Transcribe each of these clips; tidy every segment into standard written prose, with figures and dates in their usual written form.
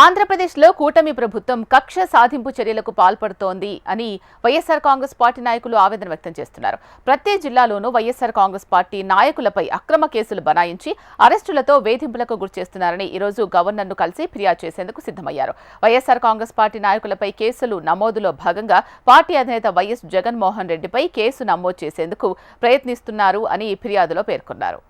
ఆంధ్రప్రదేశ్లో కూటమి ప్రభుత్వం కక్ష సాధింపు చర్యలకు పాల్పడుతోంది అని వైఎస్ఆర్ కాంగ్రెస్ పార్టీ నాయకులు ఆవేదన వ్యక్తం చేస్తున్నారు. ప్రతి జిల్లాలోనూ వైఎస్ఆర్ కాంగ్రెస్ పార్టీ నాయకులపై అక్రమ కేసులు బనాయించి అరెస్టులతో వేధింపులకు గురిచేస్తున్నారని ఈ రోజు గవర్నర్ను కలిసి ఫిర్యాదు చేసేందుకు సిద్ధమయ్యారు. వైఎస్ఆర్ కాంగ్రెస్ పార్టీ నాయకులపై కేసులు నమోదులో భాగంగా పార్టీ అధినేత వైఎస్ జగన్మోహన్ రెడ్డిపై కేసు నమోదు చేసేందుకు ప్రయత్నిస్తున్నారు అని ఫిర్యాదులో పేర్కొన్నారు.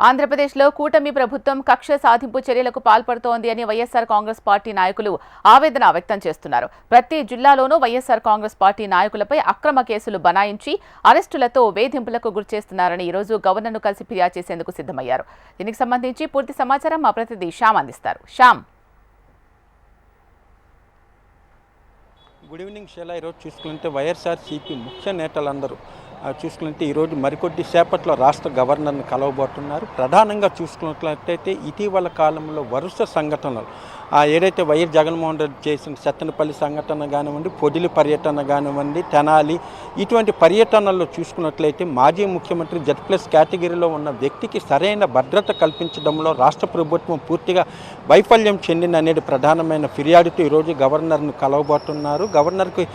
ఆంధ్రప్రదేశ్లో కూటమి ప్రభుత్వం కక్ష సాధింపు చర్యలకు పాల్పడుతోంది అని వైఎస్ఆర్ కాంగ్రెస్ పార్టీ నాయకులు ఆవేదన వ్యక్తం చేస్తున్నారు. ప్రతి జిల్లాలోనూ వైఎస్ఆర్ కాంగ్రెస్ పార్టీ నాయకులపై అక్రమ కేసులు బనాయించి అరెస్టులతో వేధింపులకు గురిచేస్తున్నారని ఈ రోజు గవర్నర్ను కలిసి ఫిర్యాదు చేసేందుకు సిద్ధమయ్యారు. దీనికి సంబంధించి పూర్తి సమాచారం మా ప్రతినిధి శ్యామ్ అందిస్తారు. శ్యామ్. Good evening Shaila. ఈరోజు చూసుకుంటే వైఎస్ఆర్సీపీ ముఖ్య నేతలందరూ చూసుకుంటే ఈరోజు మరికొద్ది సేపట్లో రాష్ట్ర గవర్నర్ని కలవబోతున్నారు. ప్రధానంగా చూసుకున్నట్లయితే ఇటీవల కాలంలో వరుస సంఘటనలు ఏదైతే వైఎస్ జగన్మోహన్ రెడ్డి చేసిన సత్తెనపల్లి సంఘటన కానివ్వండి, పొదిలి పర్యటన కానివ్వండి, తెనాలి ఇటువంటి పర్యటనల్లో చూసుకున్నట్లయితే మాజీ ముఖ్యమంత్రి Z+ కేటగిరీలో ఉన్న వ్యక్తికి సరైన భద్రత కల్పించడంలో రాష్ట్ర ప్రభుత్వం పూర్తిగా వైఫల్యం చెందింది అనేది ప్రధానమైన ఫిర్యాదుతో ఈరోజు గవర్నర్ను కలవబోతున్నారు. గవర్నర్కి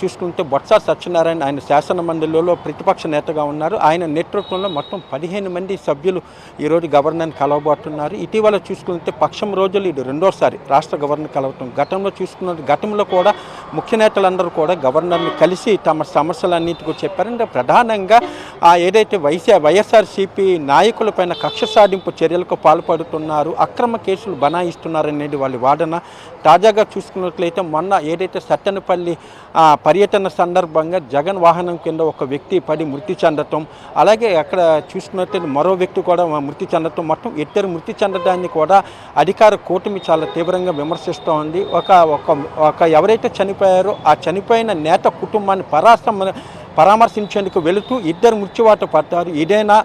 చూసుకుంటే బొత్స సత్యనారాయణ ఆయన శాసనమండలిలో ప్రతిపక్ష నేతగా ఉన్నారు. ఆయన నేతృత్వంలో మొత్తం 15 మంది సభ్యులు ఈరోజు గవర్నర్ని కలవబోతున్నారు. ఇటీవల చూసుకుంటే పక్షం రోజులు ఇది రెండోసారి రాష్ట్ర గవర్నర్ కలవటం. గతంలో కూడా ముఖ్య నేతలందరూ కూడా గవర్నర్ని కలిసి తమ సమస్యలన్నింటికీ చెప్పారంటే ప్రధానంగా ఏదైతే వైఎస్ఆర్సీపీ నాయకులపైన కక్ష సాధింపు చర్యలకు పాల్పడుతున్నారు, అక్రమ కేసులు బనాయిస్తున్నారనేది వాళ్ళ వాదన. తాజాగా చూసుకున్నట్లయితే మొన్న ఏదైతే సత్తెనపల్లి పర్యటన సందర్భంగా జగన్ వాహనం కింద ఒక వ్యక్తి పడి మృతి చెందటం, అలాగే అక్కడ చూసుకున్నట్లయితే మరో వ్యక్తి కూడా మృతి చెందటం, మొత్తం ఇద్దరు మృతి చెందడాన్ని కూడా అధికార కూటమి చాలా తీవ్రంగా విమర్శిస్తూ ఉంది. ఒక ఎవరైతే చనిపోయారో ఆ చనిపోయిన నేత కుటుంబాన్ని పరామర్శించేందుకు వెళుతూ ఇద్దరు మృత్యువాత పడ్డారు. ఇదేనా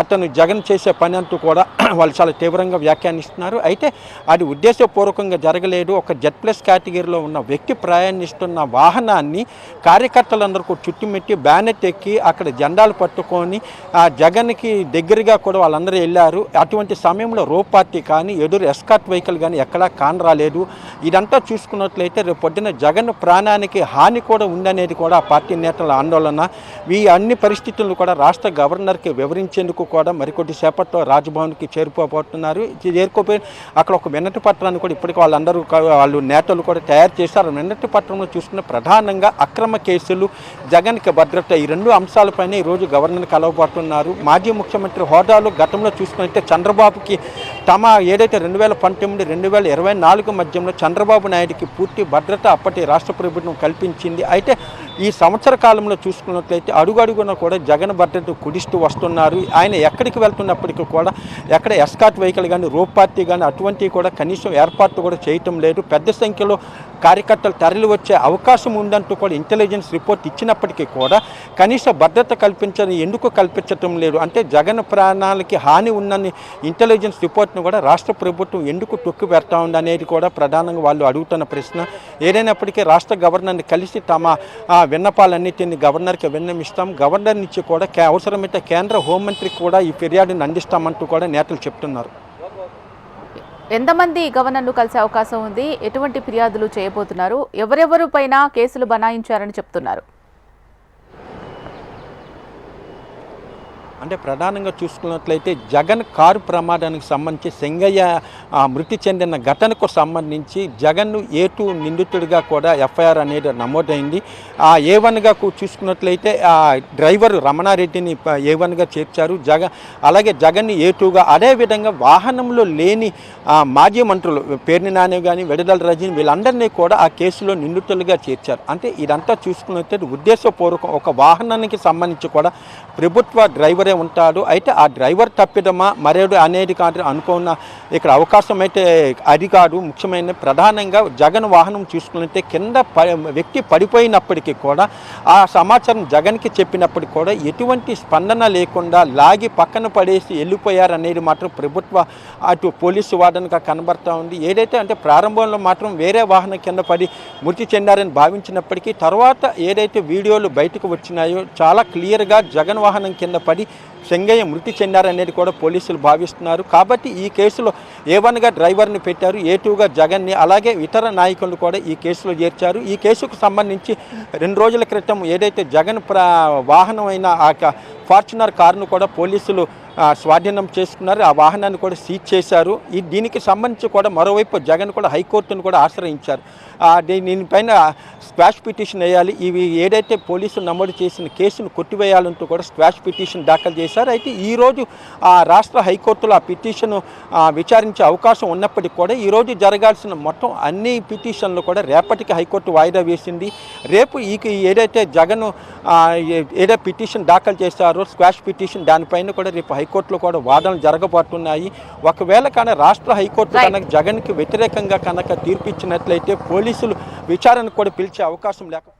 అతను జగన్ చేసే పని అంటూ కూడా వాళ్ళు చాలా తీవ్రంగా వ్యాఖ్యానిస్తున్నారు. అయితే అది ఉద్దేశపూర్వకంగా జరగలేదు. ఒక Z+ కేటగిరీలో ఉన్న వ్యక్తి ప్రయాణిస్తున్న వాహనాన్ని కార్యకర్తలందరూ చుట్టుమిట్టి బ్యానెట్ ఎక్కి అక్కడ జెండాలు పట్టుకొని జగన్కి దగ్గరగా కూడా వాళ్ళందరూ వెళ్ళారు. అటువంటి సమయంలో పార్టీ కానీ ఎదురు ఎస్కార్ట్ వెహికల్ కానీ ఎక్కడా కానరాలేదు. ఇదంతా చూసుకున్నట్లయితే రేపు పొద్దున జగన్ ప్రాణానికి హాని కూడా ఉందనేది కూడా ఆ పార్టీ నేతల ఆందోళన. ఈ అన్ని పరిస్థితులను కూడా రాష్ట్ర గవర్నర్కి వివరించేందుకు కూడా మరికొద్ది సేపట్లో రాజ్భవన్కి చేరుకోబోతున్నారు. చేరుకోపోయి అక్కడ ఒక వినతి పత్రాన్ని కూడా ఇప్పటికీ వాళ్ళు నేతలు కూడా తయారు చేశారు. వినతి పత్రంలో చూసుకున్న ప్రధానంగా అక్రమ కేసులు, జగన్కి భద్రత ఈ రెండు అంశాలపైన ఈరోజు గవర్నర్ కలవబోతున్నారు. మాజీ ముఖ్యమంత్రి హోదాలో గతంలో చూసుకుంటే చంద్రబాబుకి తమ ఏదైతే 2019-2024 మధ్యంలో చంద్రబాబు నాయుడికి పూర్తి భద్రత అప్పటి రాష్ట్ర ప్రభుత్వం కల్పించింది. అయితే ఈ సంవత్సర కాలంలో చూసుకున్నట్లయితే అడుగడుగున కూడా జగన్ భద్రత కుడిస్తూ వస్తున్నారు. ఆయన ఎక్కడికి వెళ్తున్నప్పటికీ కూడా ఎక్కడ ఎస్కార్ట్ వెహికల్ కానీ పార్టీ కానీ అటువంటివి కూడా కనీసం ఏర్పాట్లు కూడా చేయటం లేదు. పెద్ద సంఖ్యలో కార్యకర్తలు తరలి వచ్చే అవకాశం ఉందంటూ కూడా ఇంటెలిజెన్స్ రిపోర్ట్ ఇచ్చినప్పటికీ కూడా కనీస భద్రత ఎందుకు కల్పించటం లేదు అంటే జగన్ ప్రాణాలకి హాని ఉందని ఇంటెలిజెన్స్ రిపోర్ట్ను కూడా రాష్ట్ర ప్రభుత్వం ఎందుకు తొక్కి పెడతా ఉంది అనేది కూడా ప్రధానంగా వాళ్ళు అడుగుతున్న ప్రశ్న. ఏదైనప్పటికీ రాష్ట్ర గవర్నర్ని కలిసి తమ విన్నపాలన్నిటిని గవర్నర్కి విన్నమిస్తాం. గవర్నర్ నుంచి కూడా అవసరమైతే కేంద్ర హోంమంత్రికి కూడా ఈ ఫిర్యాదుని అందిస్తామంటూ కూడా నేతలు చెప్తున్నారు. ఎంతమంది గవర్నర్ను కలిసే అవకాశం ఉంది? ఎటువంటి ఫిర్యాదులు చేయబోతున్నారు? ఎవరెవరు పైన కేసులు బనాయించారని చెప్తున్నారు? అంటే ప్రధానంగా చూసుకున్నట్లయితే జగన్ కారు ప్రమాదానికి సంబంధించి సింగయ్య మృతి చెందిన ఘటనకు సంబంధించి జగన్ను A2 నిందితుడిగా కూడా FIR అనేది నమోదైంది. A1గా చూసుకున్నట్లయితే డ్రైవర్ రమణారెడ్డిని A1గా చేర్చారు. అలాగే జగన్ని A2గా, అదేవిధంగా వాహనంలో లేని మాజీ మంత్రులు పేర్ని నాని కానీ విడుదల రజని వీళ్ళందరినీ కూడా ఆ కేసులో నిందితులుగా చేర్చారు. అంటే ఇదంతా చూసుకున్నట్లయితే ఉద్దేశపూర్వకం ఒక వాహనానికి సంబంధించి కూడా ప్రభుత్వ డ్రైవర్ డ్రైవరే ఉంటాడు. అయితే ఆ డ్రైవర్ తప్పిదమా మరేడు అనేది కాదు అనుకున్న ఇక్కడ అవకాశం అయితే అది కాదు. ముఖ్యమైన ప్రధానంగా జగన్ వాహనం చూసుకుంటే కింద వ్యక్తి పడిపోయినప్పటికీ కూడా ఆ సమాచారం జగన్కి చెప్పినప్పటికీ కూడా ఎటువంటి స్పందన లేకుండా లాగి పక్కన పడేసి వెళ్ళిపోయారనేది మాత్రం ప్రభుత్వ అటు పోలీసు వాదనగా కనబడతా ఉంది. ఏదైతే అంటే ప్రారంభంలో మాత్రం వేరే వాహనం కింద పడి మృతి చెందారని భావించినప్పటికీ తర్వాత ఏదైతే వీడియోలు బయటకు వచ్చినాయో చాలా క్లియర్గా జగన్ వాహనం కింద పడి చెంగయ్య మృతి చెందారనేది కూడా పోలీసులు భావిస్తున్నారు. కాబట్టి ఈ కేసులో A1గా డ్రైవర్ని పెట్టారు, A2గా జగన్ని, అలాగే ఇతర నాయకులను కూడా ఈ కేసులో చేర్చారు. ఈ కేసుకు సంబంధించి 2 రోజుల క్రితం ఏదైతే జగన్ వాహనం అయిన ఆ ఫార్చునర్ కారును కూడా పోలీసులు స్వాధీనం చేసుకున్నారు. ఆ వాహనాన్ని కూడా సీజ్ చేశారు. దీనికి సంబంధించి కూడా మరోవైపు జగన్ కూడా హైకోర్టును కూడా ఆశ్రయించారు. దీనిపైన స్క్వాష్ పిటిషన్ వేయాలి, ఇవి ఏదైతే పోలీసులు నమోదు చేసిన కేసును కొట్టివేయాలంటూ కూడా స్క్వాష్ పిటిషన్ దాఖలు చేశారు. అయితే ఈరోజు రాష్ట్ర హైకోర్టులో ఆ పిటిషన్ విచారించే అవకాశం ఉన్నప్పటికీ కూడా ఈరోజు జరగాల్సిన మొత్తం అన్ని పిటిషన్లు కూడా రేపటికి హైకోర్టు వాయిదా వేసింది. రేపు ఏదైతే జగన్ ఏదైతే పిటిషన్ దాఖలు చేశారో స్క్వాష్ పిటిషన్, దానిపైన కూడా రేపు హైకోర్టులో కూడా వాదనలు జరగబోతున్నాయి. ఒకవేళ కానీ రాష్ట్ర హైకోర్టు కనుక జగన్కి వ్యతిరేకంగా కనుక తీర్పిచ్చినట్లయితే పోలీసులు విచారణ కూడా పిలిచే అవకాశం లేక